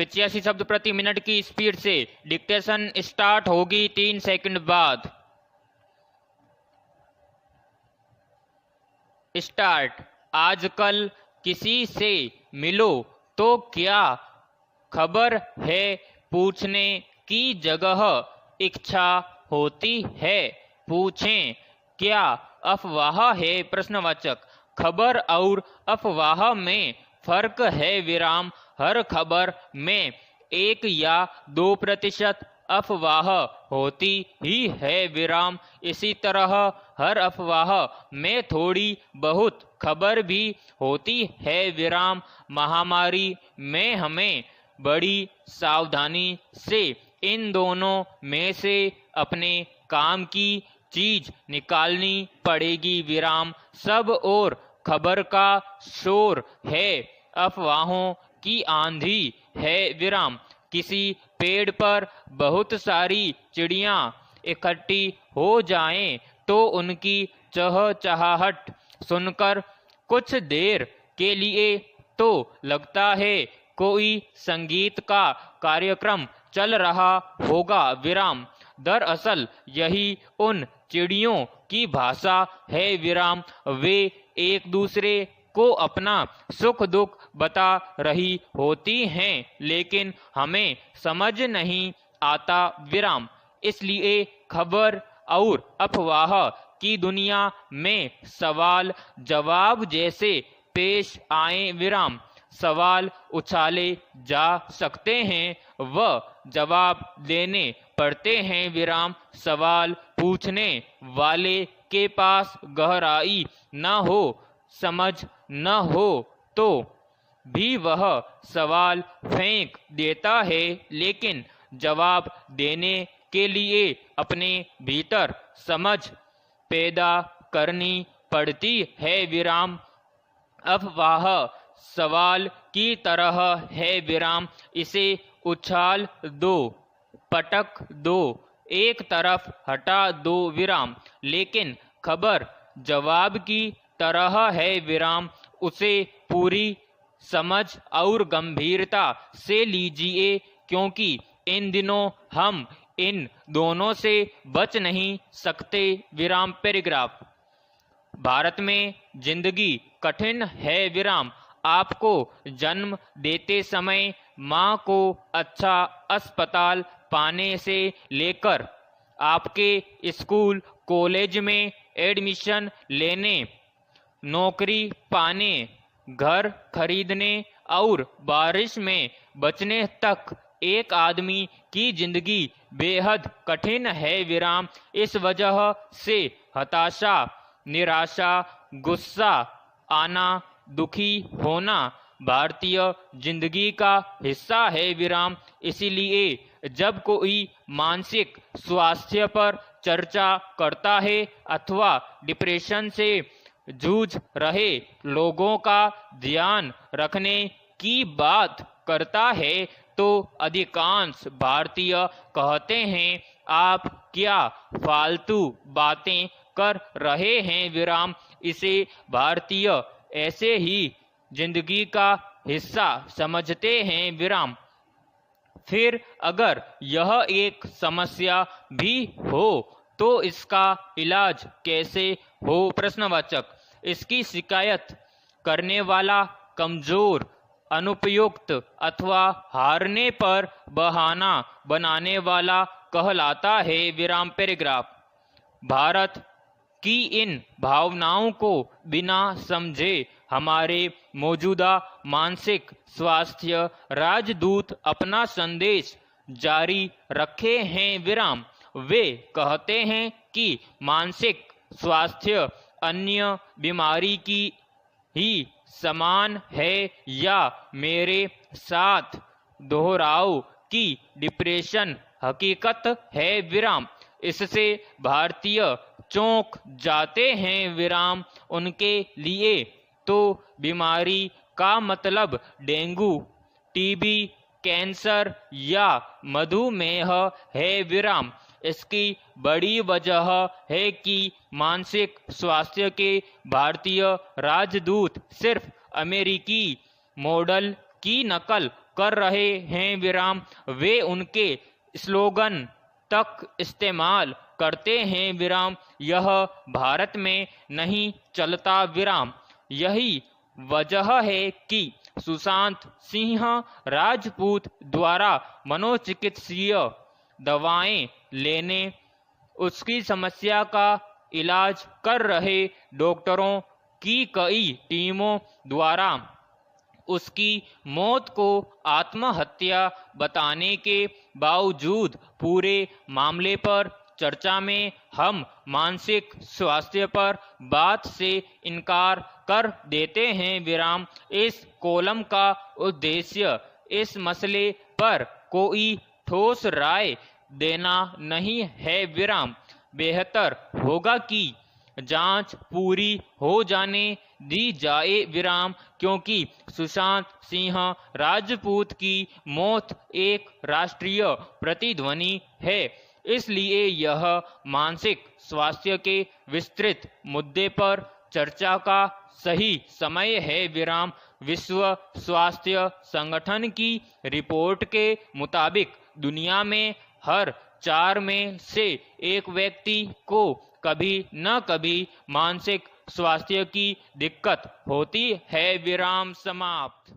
85 शब्द प्रति मिनट की स्पीड से। डिक्टेशन स्टार्ट होगी 3 सेकंड बाद। स्टार्ट। आजकल किसी से मिलो तो क्या खबर है पूछने की जगह इच्छा होती है। पूछें क्या अफवाह है। प्रश्नवाचक। खबर और अफवाह में फर्क है विराम। हर खबर में 1 या 2% अफवाह होती ही है विराम। इसी तरह हर अफवाह में थोड़ी बहुत खबर भी होती है विराम। महामारी में हमें बड़ी सावधानी से इन दोनों में से अपने काम की चीज निकालनी पड़ेगी विराम। सब और खबर का शोर है, अफवाहों की आंधी है विराम। किसी पेड़ पर बहुत सारी चिड़ियां इकट्ठी हो जाएं तो उनकी चहचहाहट सुनकर कुछ देर के लिए तो लगता है कोई संगीत का कार्यक्रम चल रहा होगा विराम। दरअसल यही उन चिड़ियों की भाषा है विराम। वे एक दूसरे को अपना सुख दुख बता रही होती हैं, लेकिन हमें समझ नहीं आता विराम। इसलिए खबर और अफवाह की दुनिया में सवाल जवाब जैसे पेश आए विराम। सवाल उछाले जा सकते हैं व जवाब देने पड़ते हैं विराम। सवाल पूछने वाले के पास गहराई न हो, समझ न हो तो भी वह सवाल फेंक देता है, लेकिन जवाब देने के लिए अपने भीतर समझ पैदा करनी पड़ती है विराम। अफवाह सवाल की तरह है विराम। इसे उछाल दो, पटक दो, एक तरफ हटा दो विराम। लेकिन खबर जवाब की तरह है विराम। उसे पूरी समझ और गंभीरता से लीजिए, क्योंकि इन दिनों हम इन दोनों से बच नहीं सकते विराम। पैराग्राफ। भारत में जिंदगी कठिन है विराम। आपको जन्म देते समय माँ को अच्छा अस्पताल पाने से लेकर आपके स्कूल कॉलेज में एडमिशन लेने, नौकरी पाने, घर खरीदने और बारिश में बचने तक एक आदमी की जिंदगी बेहद कठिन है विराम। इस वजह से हताशा, निराशा, गुस्सा आना, दुखी होना भारतीय जिंदगी का हिस्सा है विराम। इसीलिए जब कोई मानसिक स्वास्थ्य पर चर्चा करता है अथवा डिप्रेशन से जूझ रहे लोगों का ध्यान रखने की बात करता है तो अधिकांश भारतीय कहते हैं आप क्या फालतू बातें कर रहे हैं विराम। इसे भारतीय ऐसे ही जिंदगी का हिस्सा समझते हैं विराम। फिर अगर यह एक समस्या भी हो तो इसका इलाज कैसे हो। प्रश्नवाचक। इसकी शिकायत करने वाला कमजोर, अनुपयुक्त अथवा हारने पर बहाना बनाने वाला कहलाता है विराम। पैराग्राफ। भारत की इन भावनाओं को बिना समझे हमारे मौजूदा मानसिक स्वास्थ्य राजदूत अपना संदेश जारी रखे हैं विराम। वे कहते हैं कि मानसिक स्वास्थ्य अन्य बीमारी की ही समान है या मेरे साथ दोहराओ कि डिप्रेशन हकीकत है विराम। इससे भारतीय चौंक जाते हैं विराम। उनके लिए तो बीमारी का मतलब डेंगू, टीबी, कैंसर या मधुमेह है विराम। इसकी बड़ी वजह है कि मानसिक स्वास्थ्य के भारतीय राजदूत सिर्फ अमेरिकी मॉडल की नकल कर रहे हैं विराम, वे उनके स्लोगन तक इस्तेमाल करते हैं विराम, यह भारत में नहीं चलता विराम। यही वजह है कि सुशांत सिंह राजपूत द्वारा मनोचिकित्सीय दवाएं लेने, उसकी समस्या का इलाज कर रहे डॉक्टरों की कई टीमों द्वारा उसकी मौत को आत्महत्या बताने के बावजूद पूरे मामले पर चर्चा में हम मानसिक स्वास्थ्य पर बात से इनकार कर देते हैं विराम। इस कॉलम का उद्देश्य इस मसले पर कोई ठोस राय देना नहीं है विराम। बेहतर होगा कि जांच पूरी हो जाने दी जाए विराम, क्योंकि सुशांत सिंह राजपूत की मौत एक राष्ट्रीय प्रतिध्वनि है। इसलिए यह मानसिक स्वास्थ्य के विस्तृत मुद्दे पर चर्चा का सही समय है विराम। विश्व स्वास्थ्य संगठन की रिपोर्ट के मुताबिक दुनिया में हर 4 में से एक व्यक्ति को कभी न कभी मानसिक स्वास्थ्य की दिक्कत होती है विराम। समाप्त।